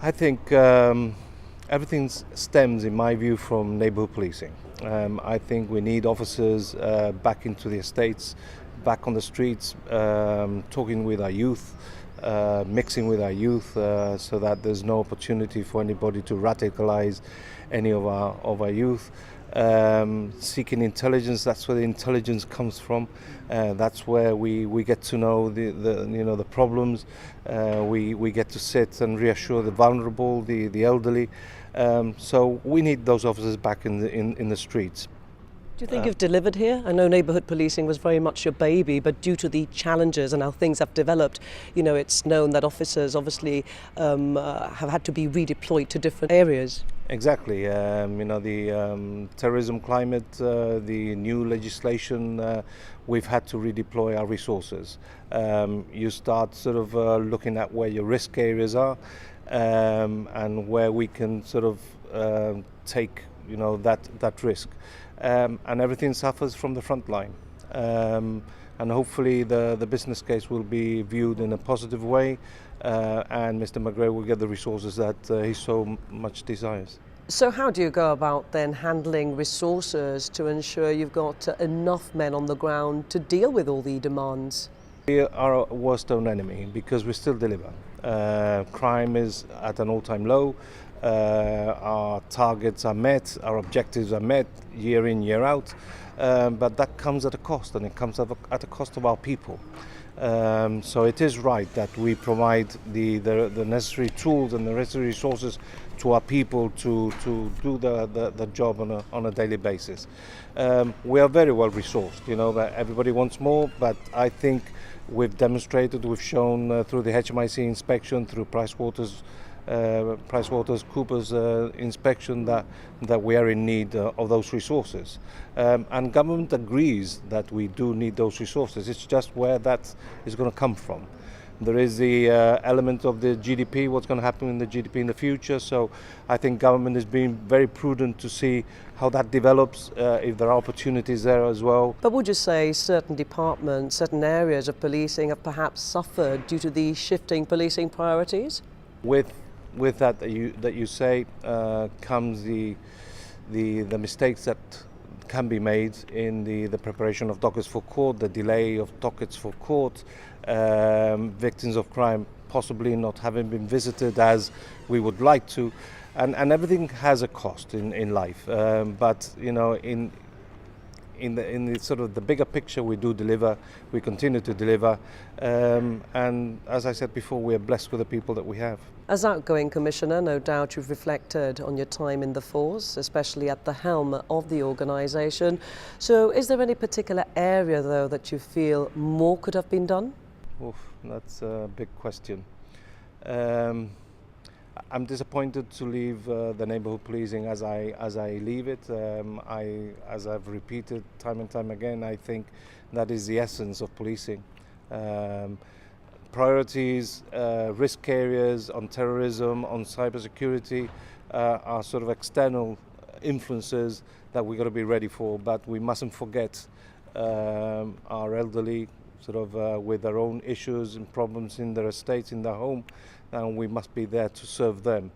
I think everything stems, in my view, from neighbourhood policing. I think we need officers back into the estates, back on the streets, talking with our youth, mixing with our youth, so that there's no opportunity for anybody to radicalise any of our youth. Seeking intelligence, that's where the intelligence comes from. That's where we get to know the problems. We get to sit and reassure the vulnerable, the elderly. So we need those officers back in the streets. Do you think you've delivered here? I know neighbourhood policing was very much your baby, but due to the challenges and how things have developed, it's known that officers obviously have had to be redeployed to different areas. Exactly. The terrorism climate, the new legislation, we've had to redeploy our resources. You start sort of looking at where your risk areas are, and where we can sort of take that risk. And everything suffers from the front line. And hopefully the business case will be viewed in a positive way, and Mr. McGrail will get the resources that he so much desires. So how do you go about then handling resources to ensure you've got enough men on the ground to deal with all the demands? We are our worst own enemy because we still deliver. Crime is at an all-time low. Our targets are met, our objectives are met year in, year out, but that comes at a cost, and it comes at a cost of our people. So it is right that we provide the necessary tools and the necessary resources to our people to do the job on a daily basis. We are very well resourced, but everybody wants more, but I think we've demonstrated, we've shown through the HMIC inspection, through PricewaterhouseCoopers inspection that we are in need of those resources. And government agrees that we do need those resources. It's just where that is going to come from. There is the element of the GDP, what's going to happen in the GDP in the future. So I think government is being very prudent to see how that develops, if there are opportunities there as well. But would you say certain departments, certain areas of policing have perhaps suffered due to the shifting policing priorities? With that you say comes the mistakes that can be made in the preparation of dockets for court, the delay of dockets for court, victims of crime possibly not having been visited as we would like to, and everything has a cost in life. But in the sort of the bigger picture, we do deliver, we continue to deliver, and as I said before, we are blessed with the people that we have. As outgoing Commissioner, no doubt you've reflected on your time in the force, especially at the helm of the organisation. So is there any particular area, though, that you feel more could have been done? Oof, that's a big question. I'm disappointed to leave the neighbourhood policing as I leave it. As I've repeated time and time again, I think that is the essence of policing. Priorities, risk areas on terrorism, on cybersecurity are sort of external influences that we've got to be ready for, but we mustn't forget our elderly sort of with their own issues and problems in their estates, in their home, and we must be there to serve them.